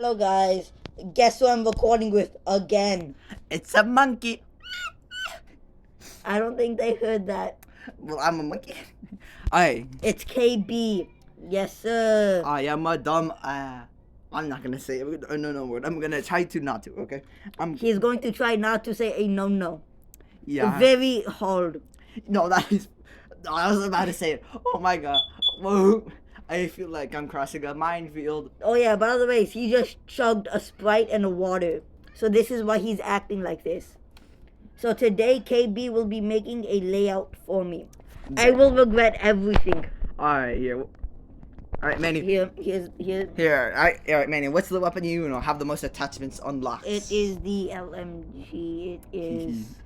Hello guys, guess who I'm recording with again? It's a monkey. I don't think they heard that. Well, I'm a monkey. I It's KB. Yes sir. I am a dumb. I'm not gonna say no word. I'm gonna try to not to. Okay. He's going to try not to say a no. Yeah. Very hard. No, that is. I was about to say it. Oh my god. Whoa. I feel like I'm crossing a minefield. Oh yeah, by the way, he just chugged a Sprite and a water. So this is why he's acting like this. So today KB will be making a layout for me. I will regret everything. Alright, here. Alright, Manny. Here. Here, alright, Manny. What's the weapon you know have the most attachments unlocked? It is the LMG. It is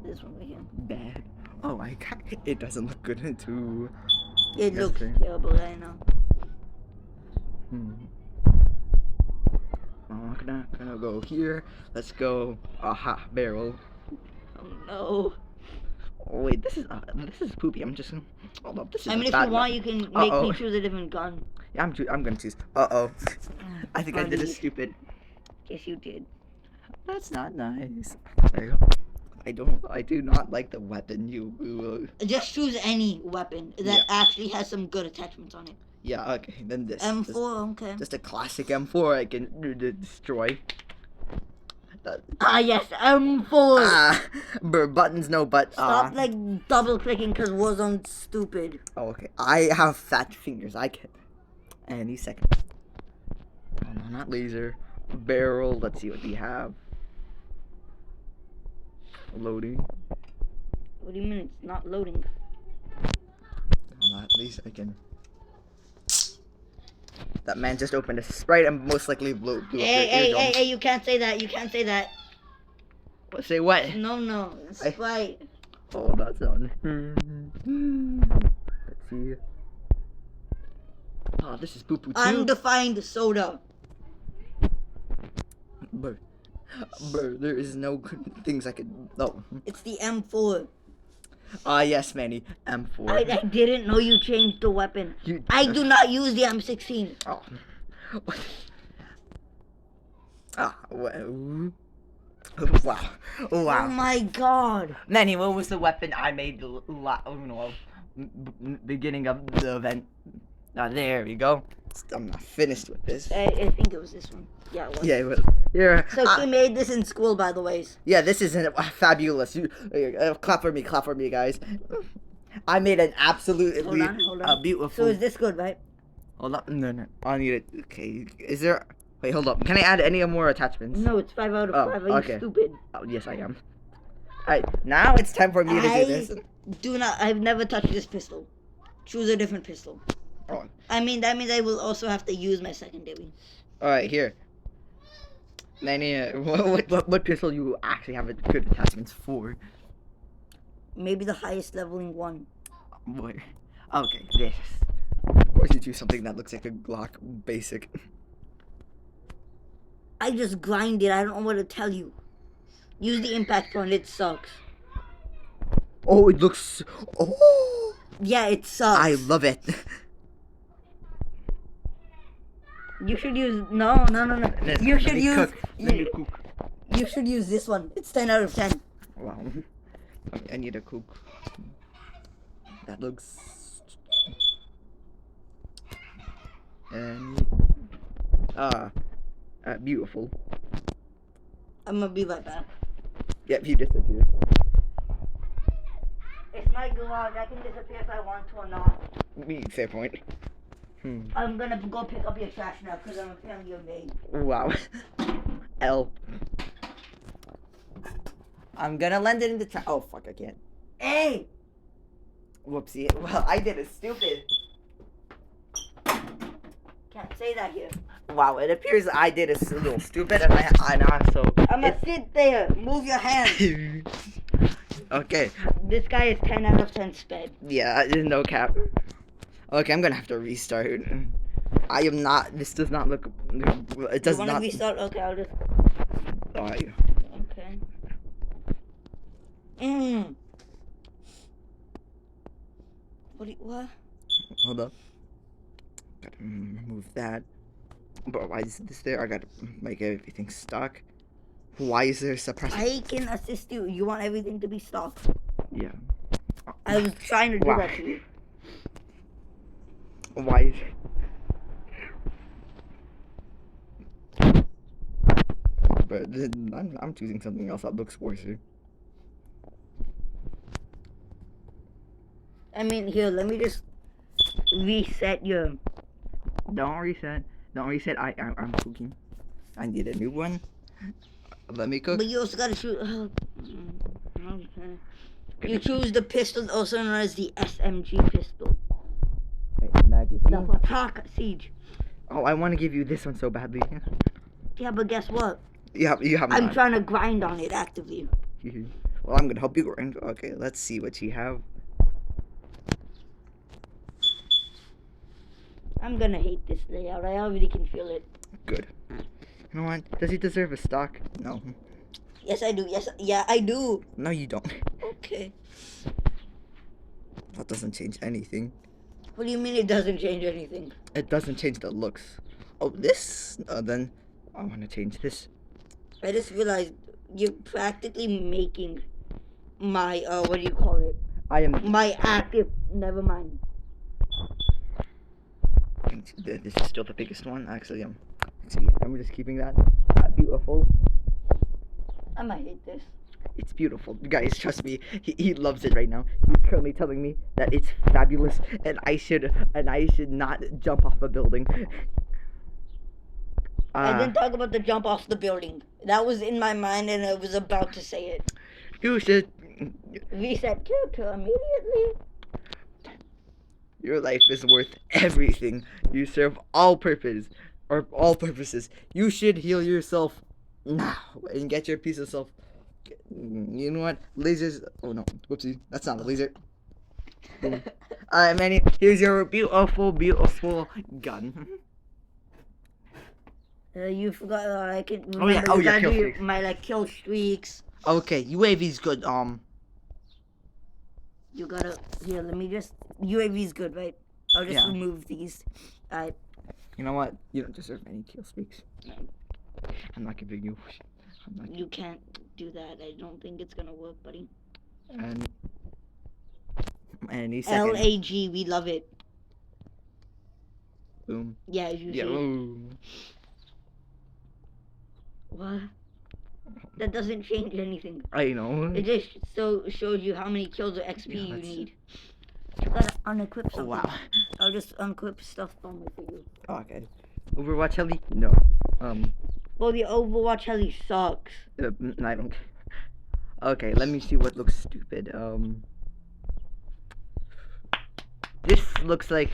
this one right here. Bad. Oh my god, it doesn't look good too. It looks terrible right now. I'm gonna go here. Let's go. Aha, barrel. Oh no. Oh wait, this is poopy. I'm just gonna hold up. This is. I mean, if you want, you can make me choose a different gun. Yeah, I'm gonna choose. I think I did it stupid. Yes, you did. That's not nice. I do not like the weapon you. Just choose any weapon that actually has some good attachments on it. Yeah, okay, then this. M4, okay. Just a classic M4 I can destroy. Yes, M4. Buttons no but. Stop like double clicking because Warzone's stupid. Oh, okay. I have fat fingers. I can. Any second. Oh no, not laser. Barrel. Let's see what we have. Loading. What do you mean it's not loading? Well, at least I can. That man just opened a Sprite and most likely blew up your eardrum. Hey, you can't say that. You can't say that. What, say what? No. Sprite. Oh, that's on. Let's see. Oh, this is poo-poo too. Undefined soda. Bro, there is no good things I could. Oh. It's the M4. Yes, Manny. M4. I didn't know you changed the weapon. I do not use the M16. Oh. What? Wow. Wow. Oh my god. Manny, what was the weapon I made beginning of the event? There we go. I'm not finished with this. I think it was this one. Yeah, it was. Yeah, it was. Here. So he made this in school, by the way. Yeah, this is fabulous. Clap for me, guys. I made an absolutely Hold on. beautiful. So is this good, right? Hold up. No. I need it. Okay. Is there? Wait, hold up. Can I add any more attachments? No, it's 5 out of 5. Are you stupid? Oh, yes, I am. Alright, now it's time for me to do this. I've never touched this pistol. Choose a different pistol. Oh. I mean, that means I will also have to use my secondary. Alright, here. Manny, what pistol you actually have good attachments for? Maybe the highest leveling one. What? Okay, this. Of course you choose something that looks like a Glock basic. I just grind it. I don't know what to tell you. Use the impact point. It sucks. Oh, it looks. Oh. Yeah, it sucks. I love it. You should use no. You should use. You should use this one. It's 10 out of 10. Wow. I need a cook. That looks. And beautiful. I'm gonna be right back. Yep, he disappeared. It's my garage. I can disappear if I want to or not. Fair point. I'm gonna go pick up your trash now because I'm apparently your maid. Wow. L. I'm gonna lend it in the trash. Oh fuck! I can't. Hey. Whoopsie. Well, I did it stupid. Can't say that here. Wow, it appears I did it a little stupid, and I'm so. I'm gonna sit there. Move your hands. Okay. This guy is 10 out of 10 sped. Yeah, no cap. Okay, I'm gonna have to restart. I am not. This does not look. It does you not. wanna restart? Okay, I'll just. Oh, yeah. Okay. What? Hold up. Gotta remove that. But why is this there? I gotta make everything stock. Why is there a suppressor? I can assist you. You want everything to be stocked. Yeah. I was trying to do Wow. that to you. Why is But then I'm choosing something else that looks worse. I mean, here, let me just reset your. Don't reset. Don't reset. I'm cooking. I need a new one. Let me cook. But you also gotta shoot. You choose the pistol, also known as the SMG pistol. Wait, magazine. The Attack Siege. Oh, I want to give you this one so badly. Yeah, but guess what? You have I'm not. trying to grind on it actively. Well, I'm gonna help you grind. Okay, let's see what you have. I'm gonna hate this layout. I already can feel it. Good. You know what? Does he deserve a stock? No. Yes, I do. Yeah, I do. No, you don't. Okay. That doesn't change anything. What do you mean it doesn't change anything? It doesn't change the looks. Oh, this? Then I want to change this. I just realized you're practically making my, what do you call it? I am. My active, never mind. This is still the biggest one. Actually, I'm just keeping that. Beautiful. I might hate this. It's beautiful. You guys, trust me. He loves it right now. He's currently telling me that it's fabulous and I should not jump off a building. I didn't talk about the jump off the building. That was in my mind and I was about to say it. You should reset character immediately. Your life is worth everything. You serve all purposes. You should heal yourself now and get your piece of self. You know what? Lasers. Oh no, whoopsie. That's not a laser. Alright, Manny. Here's your beautiful gun. You forgot. I can remember. Oh yeah. Oh yeah. Kill streaks. My kill streaks. Okay, UAV's good. You gotta here. Let me just. UAV's good, right? I'll just remove these. Alright. You know what? You don't deserve any kill streaks. I'm not giving you. You can't do that. I don't think it's gonna work, buddy. And any second. LAG, we love it. Boom. Yeah, you see. Boom. What? That doesn't change anything. I know. It just shows you how many kills or XP you need. You gotta unequip something. Oh, wow. I'll just unequip stuff only for you. Okay. Overwatch heli? No. Well, the Overwatch heli sucks. I don't care. Okay, let me see what looks stupid. This looks like.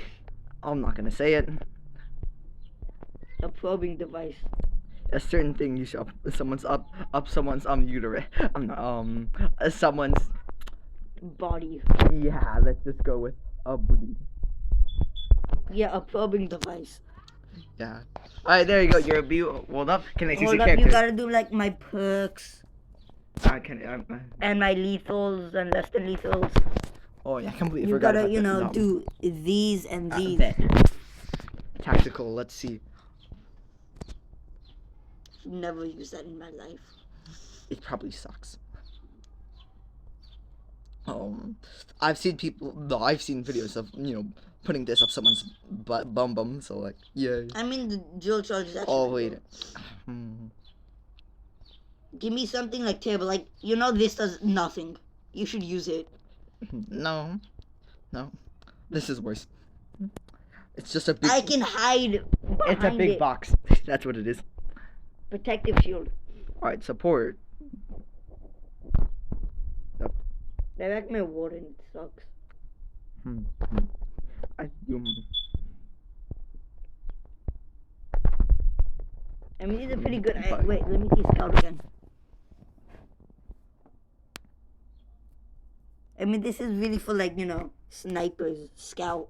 I'm not gonna say it. A probing device. A certain thing you shove someone's up someone's uterus. Someone's body. Yeah, let's just go with a booty. Yeah, a probing device. Yeah. Alright, there you go. You're a beautiful. Hold up. Can I see Hold the up, character? you gotta do like my perks. And my lethals and less than lethals. Oh yeah, I completely you forgot gotta, about that. do these and these. Tactical. Let's see. Never used that in my life. It probably sucks. I've seen videos of putting this up someone's bum. So like, yeah. I mean the drill charge is actually. Oh wait. Give me something like terrible, like this does nothing. You should use it. No. This is worse. It's just a big. I can hide. It's a big box. That's what it is. Protective shield. Alright, support. Yep. They like my warden. It sucks. I mean, these are pretty good. Wait, let me see scout again. I mean, this is really for like snipers, scout.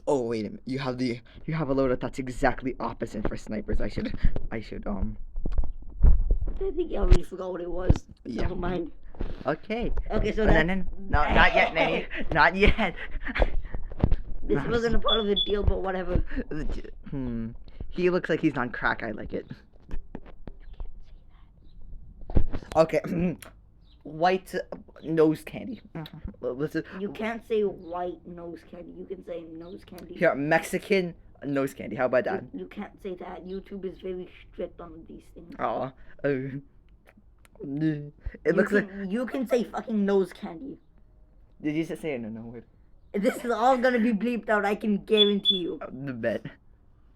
Oh wait a minute. You have a loadout that's exactly opposite for snipers. I should I think I already forgot what it was. Yeah. Never mind. Okay. Okay, so no, not yet, Nanny. Not yet. This wasn't a part of the deal, but whatever. He looks like he's on crack. I like it. Okay. White nose candy. Listen. You can't say white nose candy. You can say nose candy. Here, Mexican nose candy. How about that? You can't say that. YouTube is very strict on these things. Oh. It looks like. You can say fucking nose candy. Did you just say it? No word? This is all gonna be bleeped out. I can guarantee you. The bet.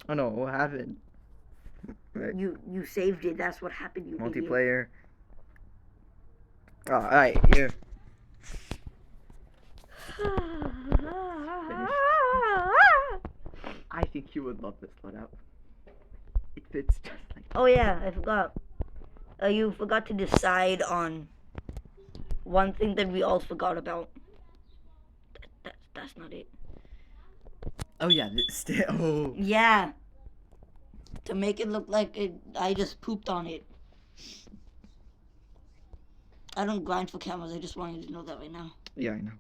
Oh no! What happened? Right. You saved it. That's what happened. You Multiplayer. Oh, alright, here. I think you would love this loadout. It fits just like. Oh yeah, I forgot. You forgot to decide on one thing that we all forgot about. That's not it. Oh yeah, oh. Yeah. To make it look like I just pooped on it. I don't grind for cameras. I just want you to know that right now. Yeah, I know.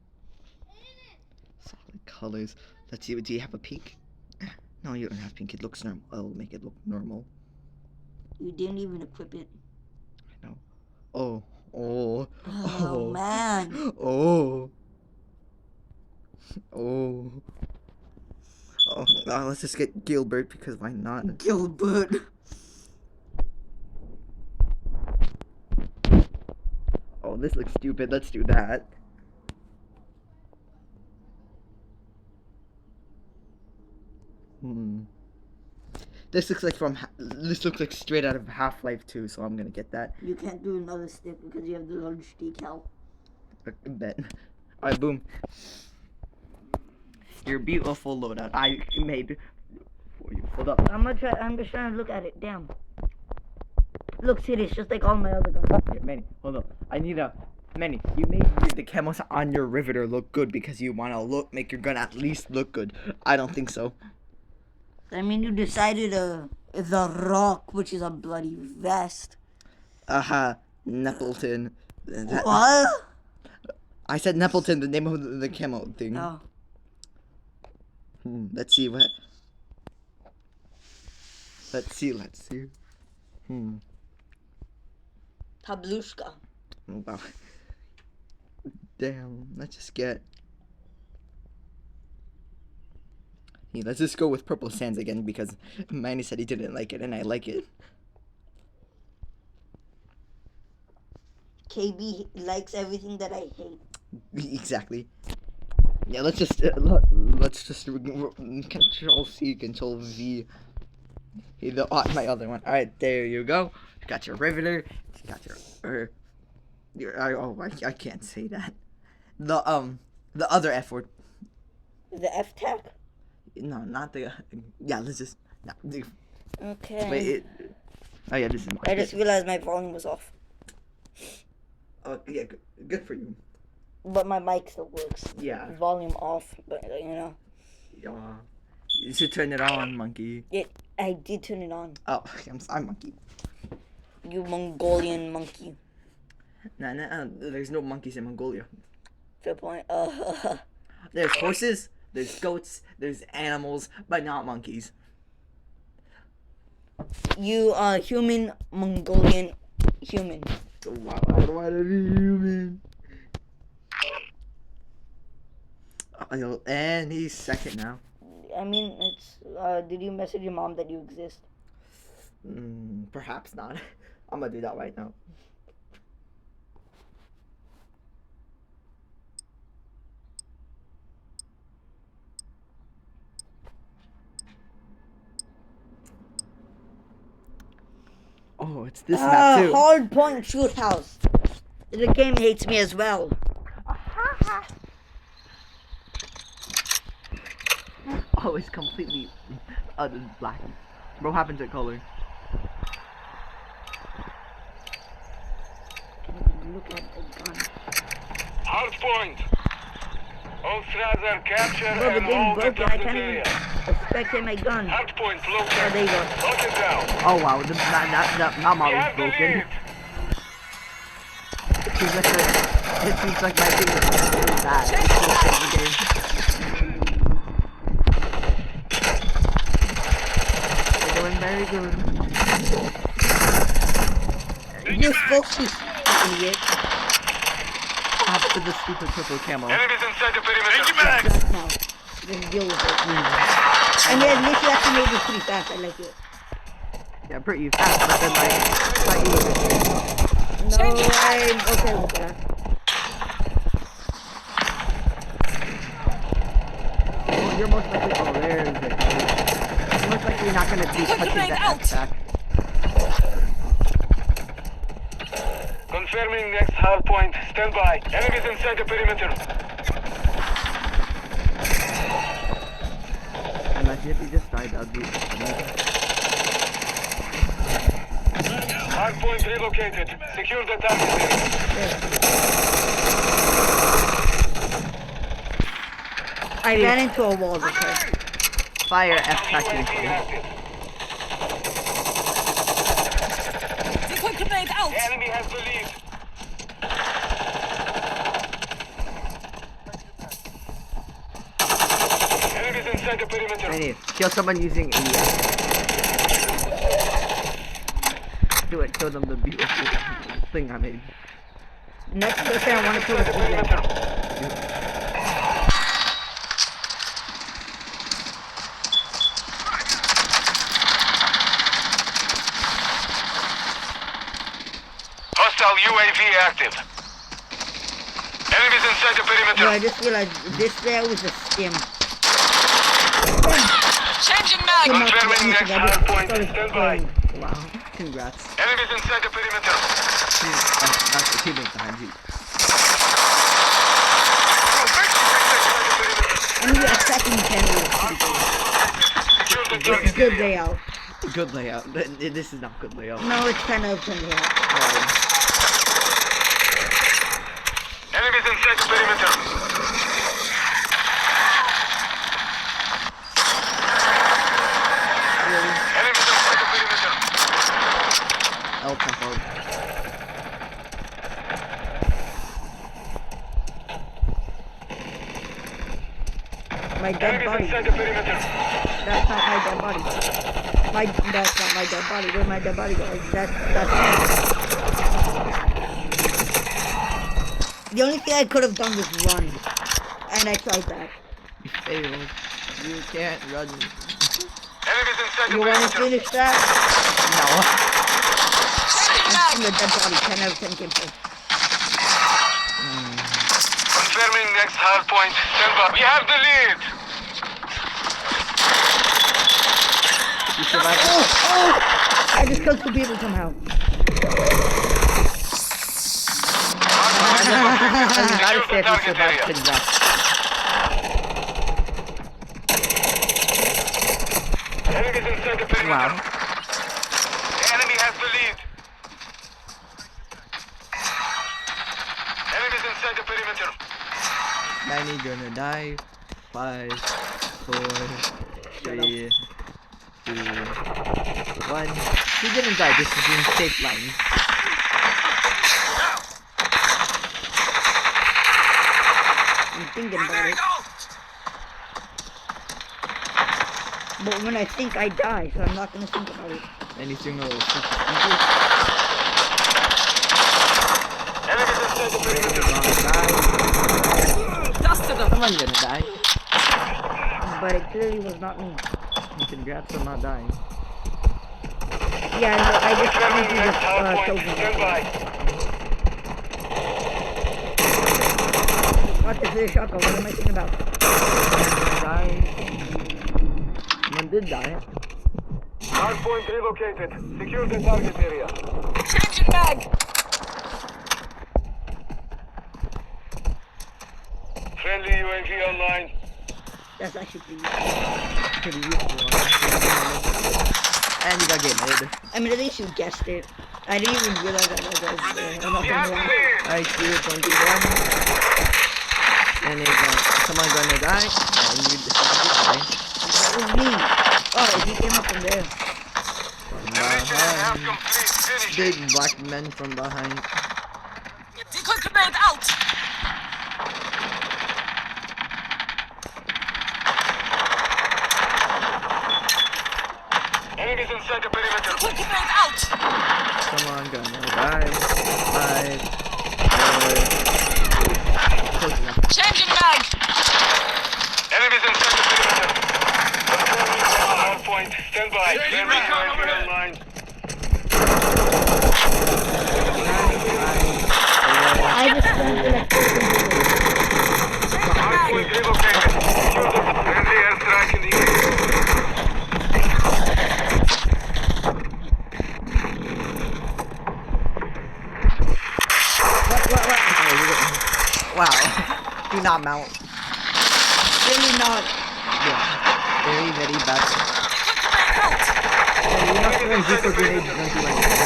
Solid colors. Let's see. Do you have a pink? No, you don't have pink. It looks normal. I'll make it look normal. You didn't even equip it. I know. Oh. Oh. Oh man. Oh. Oh. Oh. Let's just get Gilbert because why not? Gilbert. Oh, this looks stupid. Let's do that. This looks like this looks like straight out of Half-Life 2, so I'm gonna get that. You can't do another stick because you have the large decal. I bet. Alright, boom. Your beautiful loadout I made for you. Hold up. I'm just trying to look at it. Damn. Looks hideous, just like all my other guns. Yeah, Manny, hold up. I need a Manny. You made the camos on your riveter look good because you want to make your gun at least look good. I don't think so. I mean, you decided the Rock, which is a bloody vest. Neppleton. What? I said Neppleton, the name of the camo thing. Oh. Let's see what. Let's see. Tablushka. Oh, wow. Damn. Let's just get. Yeah, let's just go with Purple Sands again because Manny said he didn't like it and I like it. KB likes everything that I hate. Exactly. Yeah, let's just Control C, Control V. My other one. All right, there you go. You got your riveter. You got I can't say that. The other F word. The F tac. No, not the. Yeah, let's just. No, okay. Wait. Oh yeah, this is. I just realized my volume was off. Oh yeah, good for you. But my mic still works. Yeah. Volume off, but you know. Yeah. You should turn it on, monkey. I did turn it on. Oh, I'm monkey. You Mongolian monkey. Nah, there's no monkeys in Mongolia. Fair point. There's horses, there's goats, there's animals, but not monkeys. You are human, Mongolian human. Oh, wow, I don't want to be human. Any second now. I mean, it's. Did you message your mom that you exist? Perhaps not. I'm gonna do that right now. Oh, it's this map too. Hard point shoot house. The game hates me as well. Oh, it's completely black. What happened to color? Look at the gun. Hard point. All threats are captured Bro, the and game hold the broke. I can't target even area. expect my gun. Hard point Oh, located. there you go. Lock it down. Oh wow, not We Molly's have the broken. lead. It seems like my thing is really bad. It's the game. We're doing Very good. You're supposed to, idiot. After the stupid purple camo. Enemies inside the perimeter. That's now. Just deal with it. And then this actually made this pretty fast. I like it. Yeah, pretty fast, but then like, slightly with No, I'm okay with that. Well, you're most likely. Oh, there's it. You're most likely not gonna be touching the X-Pack. Confirming next hard point. Stand by. Enemies inside the perimeter. Imagine if you just died, that'd be amazing. Hard point relocated. Secure the target area. I ran into a wall this time. Fire F-Pack UAV usually. active. Decoy grenade out! Enemy has the lead. Enemies inside the perimeter. Ready. Kill someone using AES. Do it. Show them the beautiful thing I made. Next person I want to Inside the kill is perimeter. Hostile UAV active. Enemies inside the perimeter. No, I just realized this there was a skim. Changing mag! Confirming next hard point. Stand by. Wow. Congrats. Enemies inside the perimeter. That's the teammate behind you. I mean, a second general. Secure the It's target good area. layout. Good layout. This is not good layout. No, it's 10 out of 10 layout. Enemies inside the perimeter. Enemies inside the perimeter. El Tempo. My dead Enemies body. inside the perimeter. That's not my dead body. That's not my dead body. Where'd my dead body go? That's the only thing I could have done was run. And I tried that. You failed. You can't run. Enemies inside the You want to perimeter. finish that? No. Changing I'm mag! the dead body. 10 out of 10 gameplay. Confirming next hard point. Stand by. We have the lead. You survived. Oh! I just killed 2 people somehow. I'm not Secure the if you target survived. area. Congrats. Enemies inside the perimeter. Wow. The enemy has the lead. Enemies inside the perimeter. 90 gonna die. 5, 4, 3, 2, 1. He didn't die. This is in safe line. I'm thinking about it. But when I think I die, so I'm not gonna think about it. Anything will Enemies inside the perimeter. Dusted them! Someone's gonna die. But it clearly was not me. Congrats on not dying. Yeah, I just Confirming next hard point. killed Stand him. by. Watch this video shotgun. What am I thinking about? Die. Someone did die. Hard point relocated. Secure the target area. Changing mag! Friendly UAV online. That's actually pretty. Pretty useful. And you got game mode. I mean, at least you guessed it. I didn't even realize that was there. I'm not We have gonna the lie. lead. IQ 21. And someone gonna die. And you decided to die. That was me. Oh, he came up from there. Mission half complete. Finish it. Big black men from behind. Decoy grenade out! Enemies inside the perimeter. Decoy grenade out. Come on, gunner. 5, 4. Close enough. Changing mag. Enemies inside the perimeter. Hard point. Stand by. Recon online. I just went to like Hard point relocated. Secure the friendly airstrike in the area. Wow. Do not mount. really not. Yeah. Very, very bad. Decoy grenade out. You're not throwing deeper grenades, don't do like that.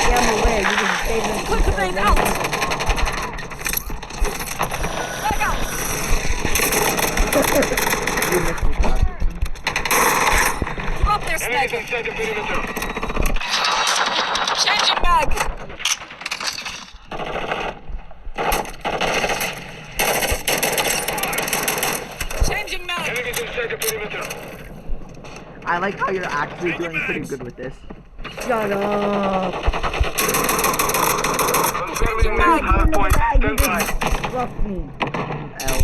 Yeah, I'm aware. You can save them. Decoy grenade out. Mag out. You missed me, God. Keep up there, Enemies sniper. inside the perimeter. Changing mag. Changing mag. Enemies inside the perimeter. I like how you're actually doing pretty good with this. Shut up. Confirming next hard point. Stand by. Fuck me. L.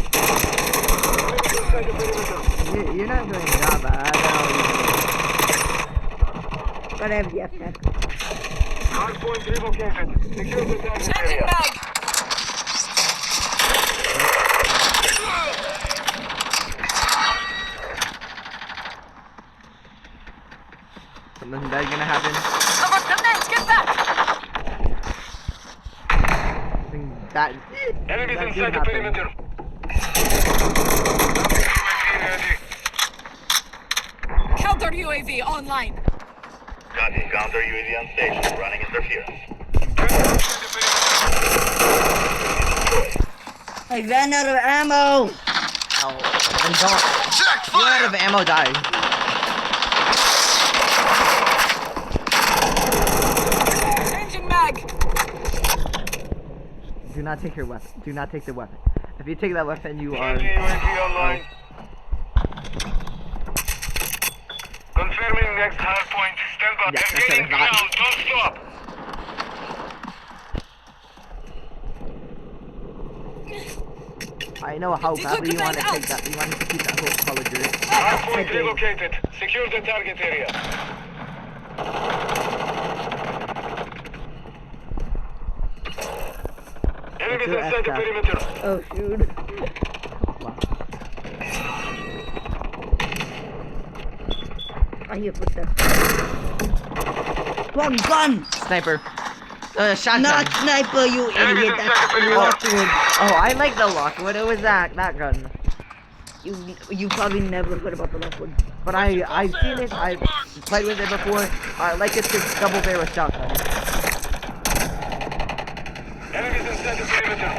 Enemies inside the perimeter. You're not doing that bad. But I have the effect. Hard point relocated. Secure the target Changing area. mag. Something bad's gonna happen. Cover grenades. Get back. Something bad. Enemies that inside did the happen. perimeter. Counter UAV online. Copy. Counter UAV on station. Running interference. I ran out of ammo. Ow. And don't. You're out of ammo, die. Changing mag. Do not take your weapon. Do not take the weapon. If you take that weapon, you are. Friendly UAV online. Confirming next hard point. Stand by. Yeah, I'm that's getting what I thought. ground. Don't stop. I know how Decoy badly you want to grenade take out. that. You want to keep that whole color yours. Hard point relocated. Secure the target area. Enemies your inside the F-cap. perimeter. Oh shoot. Wow. I hear footsteps. One gun. Sniper. Shotgun. Not sniper, you Enemies idiot. inside That's the perimeter. Lockwood. Oh, I like the Lockwood. It was that gun. You probably never heard about the Lockwood. But I've seen it. I've played with it before. I like it to double barrel shotgun. Enemies inside the perimeter.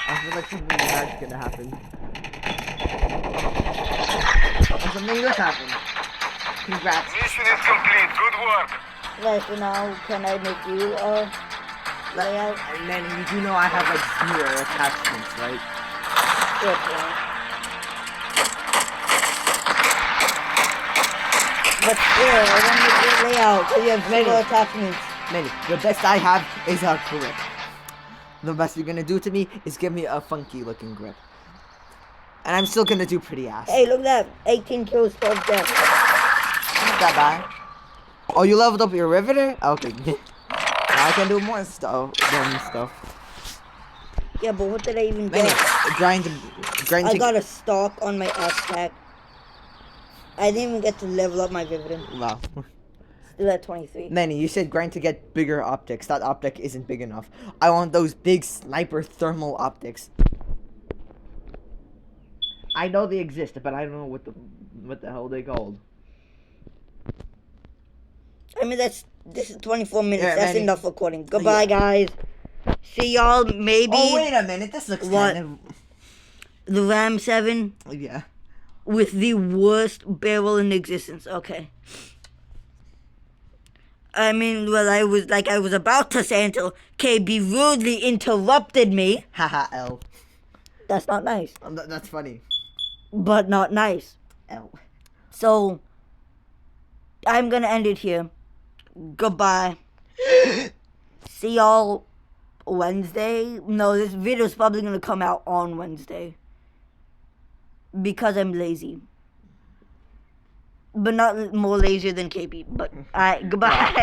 I feel like something bad's gonna happen. And something good happened. Congrats. Mission is complete. Good work. Right, so now can I make you a layout? And then you do know I have like 0 attachments, right? Good plan. But still, I want to make you a layout so you have zero attachments. Many. The best I have is a grip. The best you're gonna do to me is give me a funky looking grip. And I'm still gonna do pretty ass. Hey, look at that. 18 kills, 12 deaths. Not that bad. Oh, you leveled up your riveter? Okay. Now I can do more stuff. Yeah, but what did I even Many. get? Grind I got a stock on my X-Pack. I didn't even get to level up my Vividin. Wow. Still at 23. Manny, you said grind to get bigger optics. That optic isn't big enough. I want those big sniper thermal optics. I know they exist, but I don't know what the hell they called. I mean, this is 24 minutes. Yeah, That's Manny. enough recording. Goodbye, guys. See y'all maybe. Oh, wait a minute. This looks What? kind The Ram 7 of... Yeah. with the worst barrel in existence. Okay. I mean, well, I was about to say until KB rudely interrupted me. Haha, L. That's not nice. That's funny. But not nice. Ow. So I'm gonna end it here. Goodbye. See y'all Wednesday. No, this video is probably gonna come out on Wednesday because I'm lazy, but not more lazier than KB. But goodbye.